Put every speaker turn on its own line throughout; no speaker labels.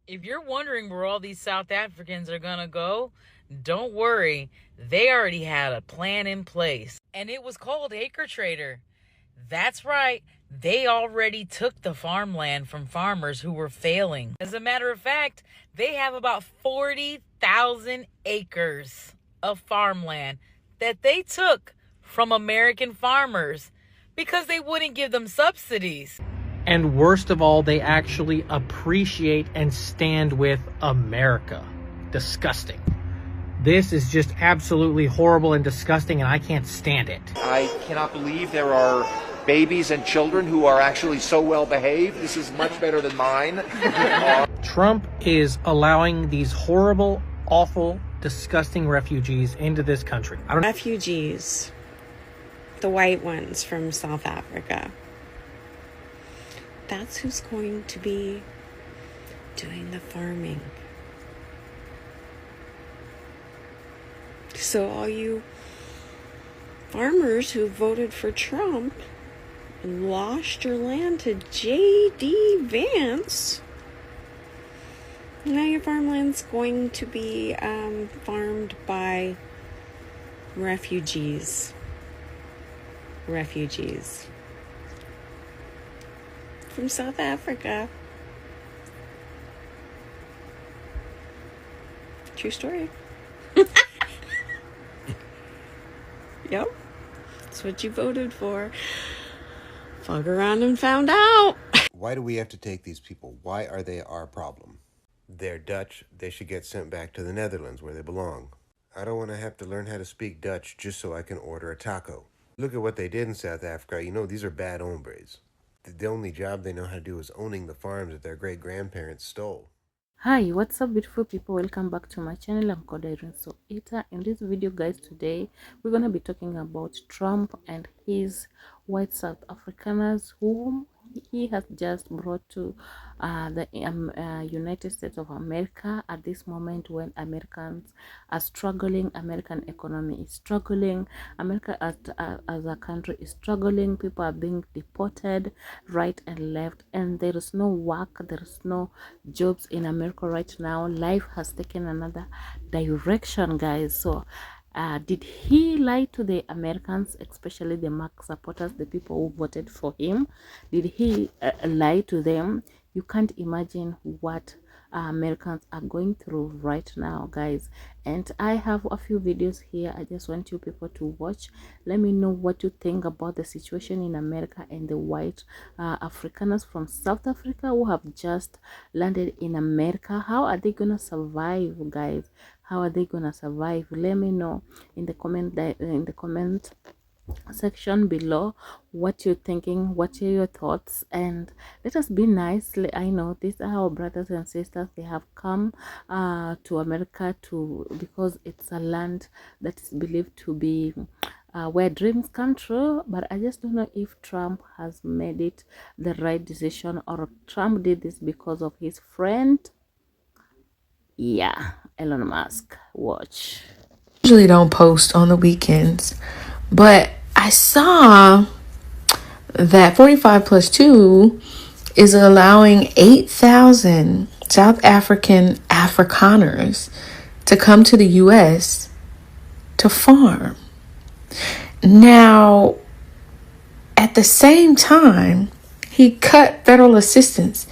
If you're wondering where all these South Africans are gonna go, don't worry. They already had a plan in place. And it was called Acre Trader. That's right. They already took the farmland from farmers who were failing. As a matter of fact, they have about 40,000 acres of farmland that they took from American farmers because they wouldn't give them subsidies.
And worst of all, they actually appreciate and stand with America. Disgusting. This is just absolutely horrible and disgusting, and I can't stand it.
I cannot believe there are babies and children who are actually so well behaved. This is much better than mine.
Trump is allowing these horrible, awful, disgusting refugees into this country.
Refugees, the white ones from South Africa. That's who's going to be doing the farming. So all you farmers who voted for Trump and lost your land to J.D. Vance, now your farmland's going to be farmed by refugees. From South Africa. True story. Yep. That's what you voted for. Fuck around and found out.
Why do we have to take these people? Why are they our problem? They're Dutch. They should get sent back to the Netherlands where they belong. I don't want to have to learn how to speak Dutch just so I can order a taco. Look at what they did in South Africa. You know, these are bad hombres. The only job they know how to do is owning the farms that their great-grandparents stole.
Hi, what's up beautiful people? Welcome back to my channel. I'm called Irene So Eater. In this video guys, today we're going to be talking about Trump and his white South Africaners whom he has just brought to the United States of America at this moment when Americans are struggling. American economy is struggling. America as a country is struggling. People are being deported right and left, and there is no work, there is no jobs in America right now. Life has taken another direction, guys. So did he lie to the Americans, especially the MAGA supporters, the people who voted for him? Did he lie to them? You can't imagine what Americans are going through right now, guys. And I have a few videos here. I just want you people to watch. Let me know what you think about the situation in America and the white Afrikaners from South Africa who have just landed in America. How are they gonna survive, guys? How are they gonna survive? Let me know in the comment section below what you're thinking, what are your thoughts, and let us be nice. I know these are our brothers and sisters. They have come to America because it's a land that is believed to be where dreams come true. But I just don't know if Trump has made it the right decision, or Trump did this because of his friend, Elon Musk. Watch.
Usually don't post on the weekends, but I saw that 45 plus 2 is allowing 8,000 South Afrikaners to come to the U.S. to farm. Now, at the same time, he cut federal assistance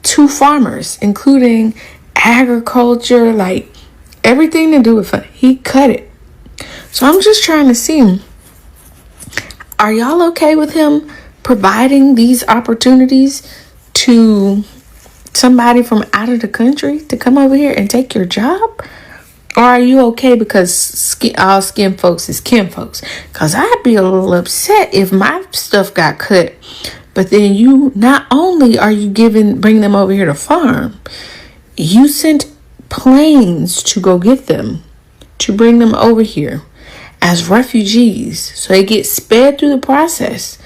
to farmers, including agriculture, like everything to do with it. He cut it. So I'm just trying to see, are y'all okay with him providing these opportunities to somebody from out of the country to come over here and take your job? Or are you okay because all skin folks is kin folks? Because I'd be a little upset if my stuff got cut, but then you, not only are you bring them over here to farm, you sent planes to go get them, to bring them over here as refugees, so they get sped through the process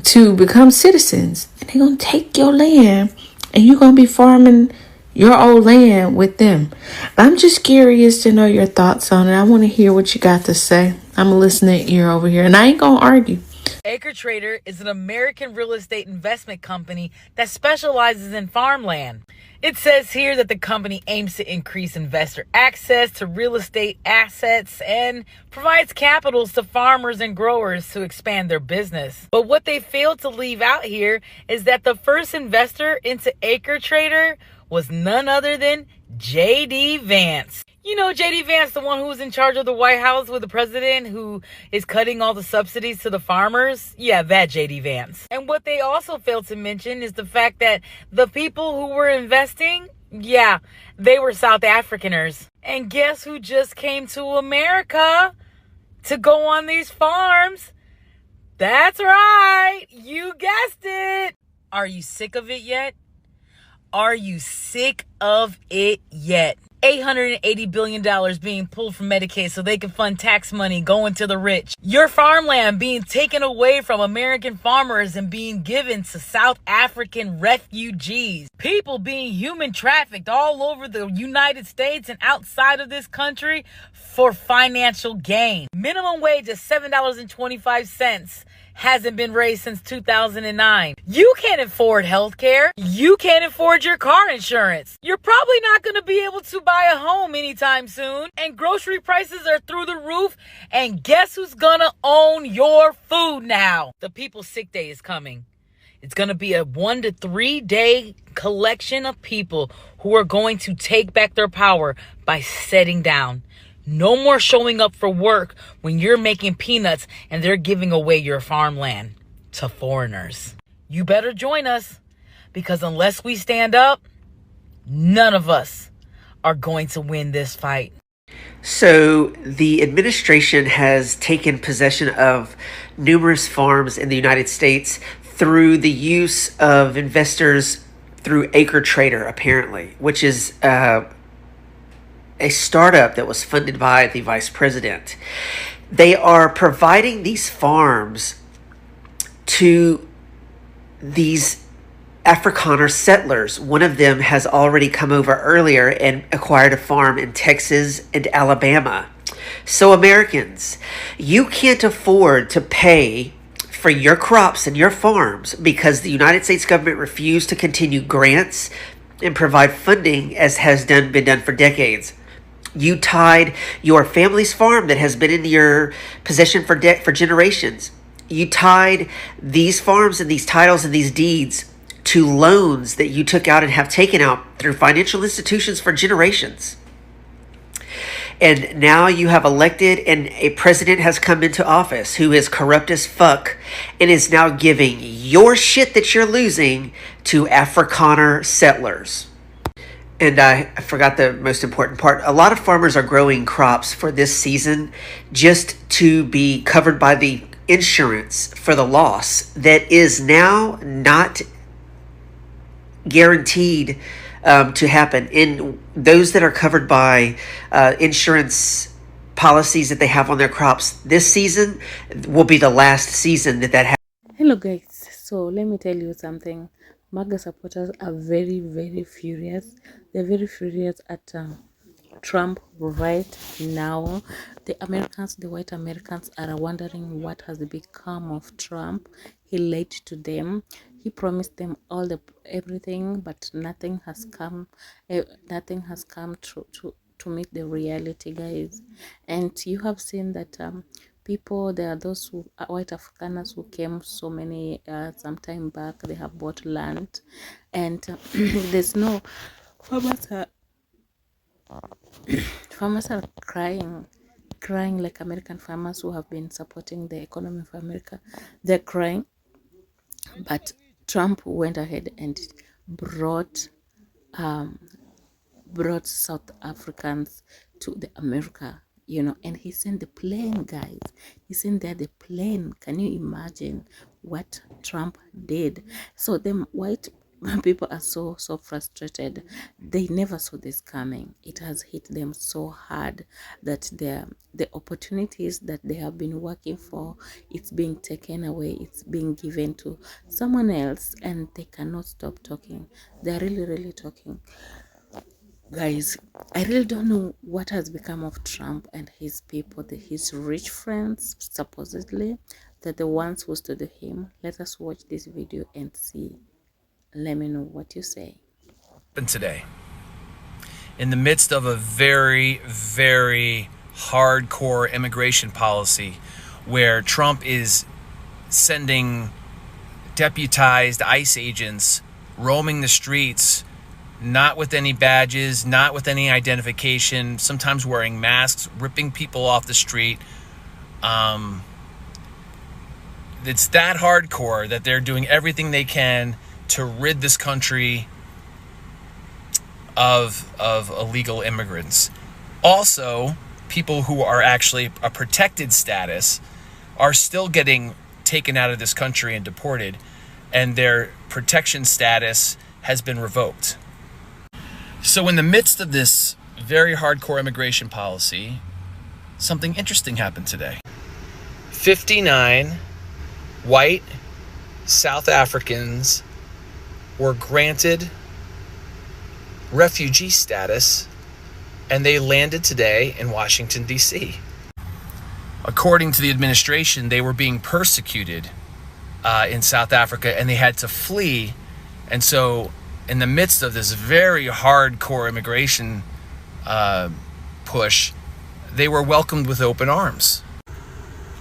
to become citizens, and they're gonna take your land and you're gonna be farming your old land with them. I'm just curious to know your thoughts on it. I want to hear what you got to say. I'm a listening ear over here, and I ain't gonna argue.
Acre Trader is an American real estate investment company that specializes in farmland. It says here that the company aims to increase investor access to real estate assets and provides capitals to farmers and growers to expand their business. But what they failed to leave out here is that the first investor into Acre Trader was none other than J.D. Vance. You know J.D. Vance, the one who was in charge of the White House with the president who is cutting all the subsidies to the farmers? Yeah, that J.D. Vance. And what they also failed to mention is the fact that the people who were investing, yeah, they were South Afrikaners. And guess who just came to America to go on these farms? That's right. You guessed it. Are you sick of it yet? Are you sick of it yet? $880 billion being pulled from Medicaid so they can fund tax money going to the rich. Your farmland being taken away from American farmers and being given to South African refugees. People being human trafficked all over the United States and outside of this country for financial gain. Minimum wage is $7.25. Hasn't been raised since 2009. You can't afford healthcare. You can't afford your car insurance. You're probably not going to be able to buy a home anytime soon. And grocery prices are through the roof. And guess who's going to own your food now? The People's Sick Day is coming. It's going to be a 1 to 3 day collection of people who are going to take back their power by setting down. No more showing up for work when you're making peanuts and they're giving away your farmland to foreigners. You better join us, because unless we stand up, none of us are going to win this fight.
So the administration has taken possession of numerous farms in the United States through the use of investors through Acre Trader, apparently, which is a startup that was funded by the vice president. They are providing these farms to these Afrikaner settlers. One of them has already come over earlier and acquired a farm in Texas and Alabama. So Americans, you can't afford to pay for your crops and your farms because the United States government refused to continue grants and provide funding as has been done for decades. You tied your family's farm that has been in your possession for generations. You tied these farms and these titles and these deeds to loans that you took out and have taken out through financial institutions for generations. And now you have elected, and a president has come into office who is corrupt as fuck and is now giving your shit that you're losing to Afrikaner settlers. And I forgot the most important part. A lot of farmers are growing crops for this season just to be covered by the insurance for the loss that is now not guaranteed to happen. In those that are covered by insurance policies that they have on their crops this season will be the last season that happens.
Hello guys, so let me tell you something. MAGA supporters are very, very furious. They're very furious at Trump right now. The Americans, the white Americans, are wondering what has become of Trump. He lied to them. He promised them everything, but nothing has come. Nothing has come to meet the reality, guys. And you have seen that people, there are those who are white Afrikaners who came so many some time back. They have bought land, and there's no farmers are crying like American farmers who have been supporting the economy of America. They're crying, but Trump went ahead and brought South Africans to the America, you know, and he sent the plane, guys. He sent there the plane. Can you imagine what Trump did? So them white people are so frustrated. They never saw this coming. It has hit them so hard that the opportunities that they have been working for, it's being taken away. It's being given to someone else, and they cannot stop talking. They're really talking. Guys, I really don't know what has become of Trump and his people, his rich friends, supposedly, that the ones who stood with him. Let us watch this video and see. Let me know what you say.
Today, in the midst of a very, very hardcore immigration policy where Trump is sending deputized ICE agents roaming the streets, not with any badges, not with any identification, sometimes wearing masks, ripping people off the street. It's that hardcore that they're doing everything they can to rid this country of illegal immigrants. Also, people who are actually a protected status are still getting taken out of this country and deported, and their protection status has been revoked. So in the midst of this very hardcore immigration policy, something interesting happened today. 59 white South Africans were granted refugee status, and they landed today in Washington, D.C. According to the administration, they were being persecuted in South Africa, and they had to flee. And so in the midst of this very hardcore immigration push, they were welcomed with open arms.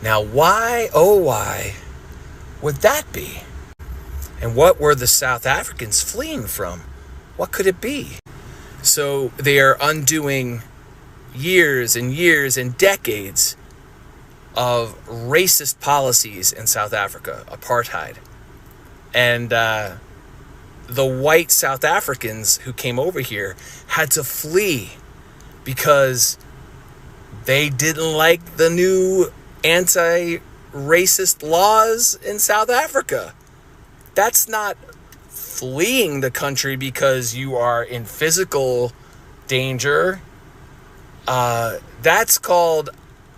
Now, why, oh why, would that be? And what were the South Africans fleeing from? What could it be? So they are undoing years and years and decades of racist policies in South Africa, apartheid. And the white South Africans who came over here had to flee because they didn't like the new anti-racist laws in South Africa. That's not fleeing the country because you are in physical danger. That's called,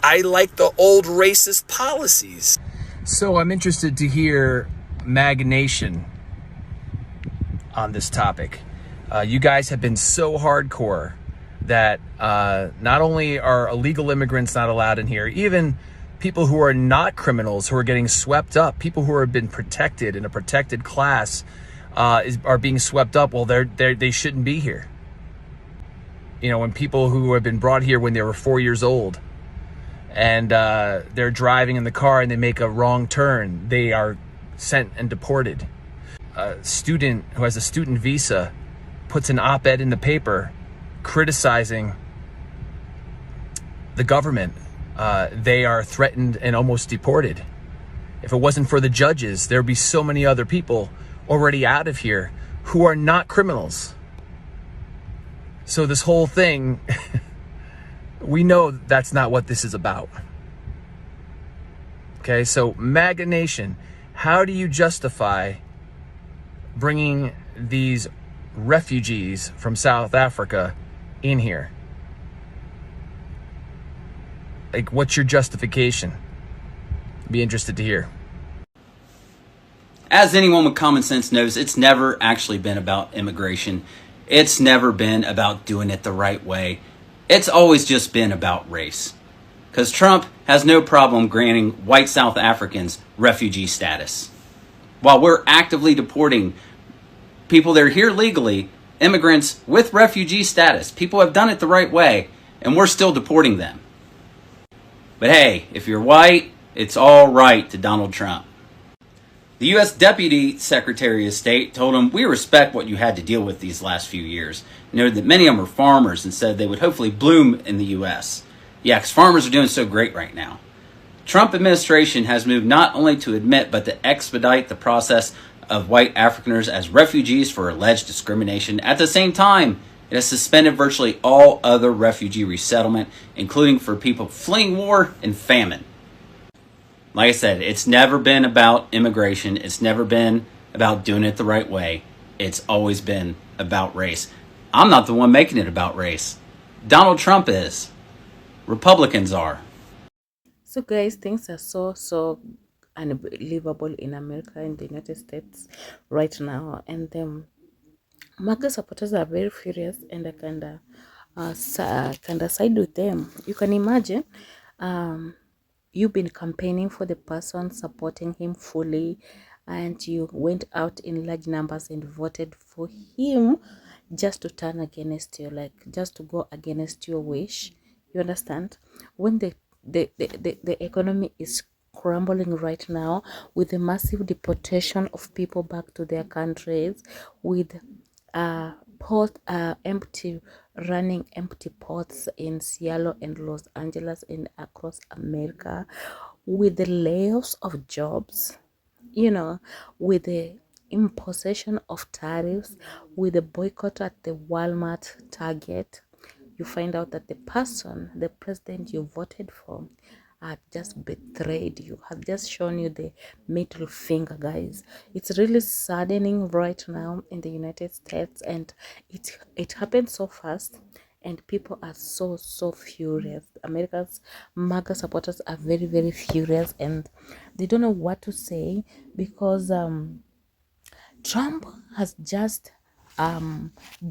I like the old racist policies. So I'm interested to hear MAGA Nation on this topic. You guys have been so hardcore that not only are illegal immigrants not allowed in here, even people who are not criminals, who are getting swept up, people who have been protected in a protected class, are being swept up. Well, they shouldn't be here. You know, when people who have been brought here when they were 4 years old, and they're driving in the car and they make a wrong turn, they are sent and deported. A student who has a student visa puts an op-ed in the paper criticizing the government. They are threatened and almost deported. If it wasn't for the judges, there'd be so many other people already out of here who are not criminals. So this whole thing, we know that's not what this is about. Okay, so MAGA Nation, how do you justify bringing these refugees from South Africa in here? Like, what's your justification? Be interested to hear.
As anyone with common sense knows, it's never actually been about immigration. It's never been about doing it the right way. It's always just been about race. Because Trump has no problem granting white South Africans refugee status, while we're actively deporting people that are here legally, immigrants with refugee status. People have done it the right way, and we're still deporting them. But hey, if you're white, it's all right to Donald Trump. The U.S. Deputy Secretary of State told him, "We respect what you had to deal with these last few years." Noted that many of them are farmers and said they would hopefully bloom in the U.S. Yeah, because farmers are doing so great right now. Trump administration has moved not only to admit but to expedite the process of white Afrikaners as refugees for alleged discrimination. At the same time, it has suspended virtually all other refugee resettlement, including for people fleeing war and famine. Like I said, it's never been about immigration. It's never been about doing it the right way. It's always been about race. I'm not the one making it about race. Donald Trump is. Republicans are.
So guys, things are so unbelievable in America, in the United States right now, and MAGA supporters are very furious, and I kinda side with them. You can imagine, you've been campaigning for the person, supporting him fully, and you went out in large numbers and voted for him, just to turn against you, like just to go against your wish. You understand? When the economy is crumbling right now, with the massive deportation of people back to their countries, with port empty, running empty ports in Seattle and Los Angeles and across America, with the layoffs of jobs, you know, with the imposition of tariffs, with the boycott at the Walmart, Target, you find out that the person, the president you voted for, had just betrayed you, had just shown you the middle finger, guys. It's really saddening right now in the United States, and it happened so fast, and people are so furious. America's MAGA supporters are very furious, and they don't know what to say, because Trump has just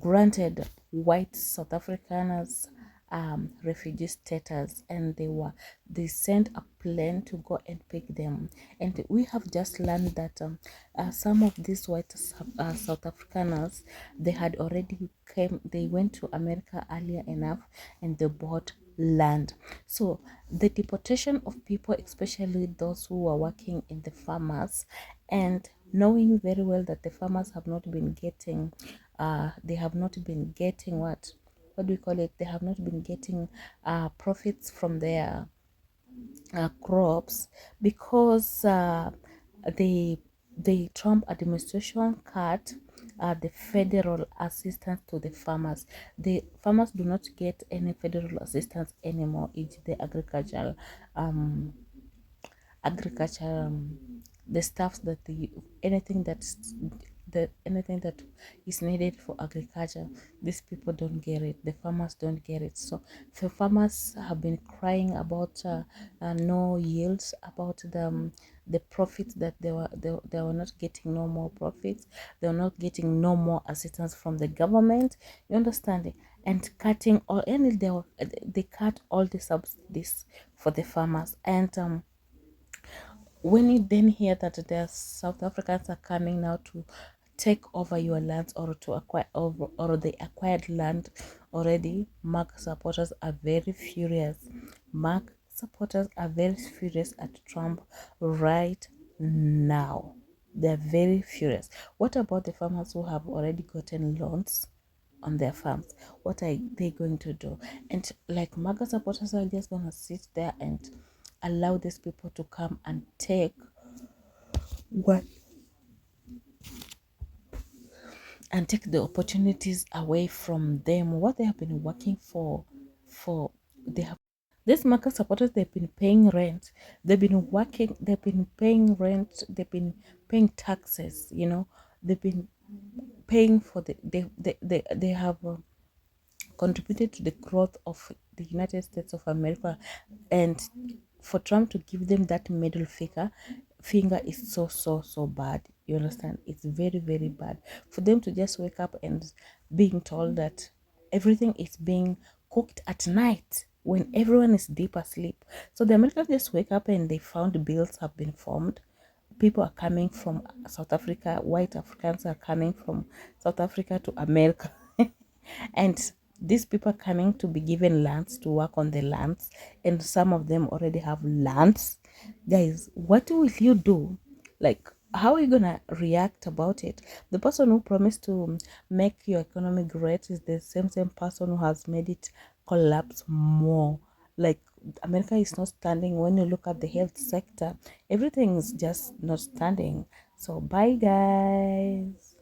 granted white South Africaners refugee status, and they sent a plane to go and pick them. And we have just learned that some of these white South Africaners, they had already they went to America earlier enough, and they bought land. So the deportation of people, especially those who are working in the farmers, and knowing very well that the farmers have not been getting they have not been getting what do we call it, they have not been getting profits from their crops, because the Trump administration cut the federal assistance to the farmers. The farmers do not get any federal assistance anymore. It's the agriculture the stuff that the anything anything that is needed for agriculture, these people don't get it, the farmers don't get it. So the farmers have been crying about no yields, about the profits, that they were not getting no more profits, they were not getting no more assistance from the government, you understand it? And cutting all, and they cut all the subsidies for the farmers. And when you then hear that the South Africans are coming now to take over your lands, or to acquire over, or they acquired land already, MAGA supporters are very furious. MAGA supporters are very furious at Trump right now. They're very furious. What about the farmers who have already gotten loans on their farms? What are they going to do? And like, MAGA supporters are just gonna sit there and allow these people to come and take what and take the opportunities away from them, what they have been working for they have these market supporters, they've been paying rent, they've been working, they've been paying rent, they've been paying taxes, you know, they've been paying for they have contributed to the growth of the United States of America. And for Trump to give them that middle finger is so bad. You understand? It's very bad for them to just wake up and being told that everything is being cooked at night when everyone is deep asleep. So the Americans just wake up and they found bills have been formed. People are coming from South Africa, white Africans are coming from South Africa to America. And these people are coming to be given lands, to work on the lands, and some of them already have lands. Guys, what will you do? Like, how are you gonna react about it? The person who promised to make your economy great is the same person who has made it collapse more. Like, America is not standing. When you look at the health sector, everything is just not standing. So bye, guys.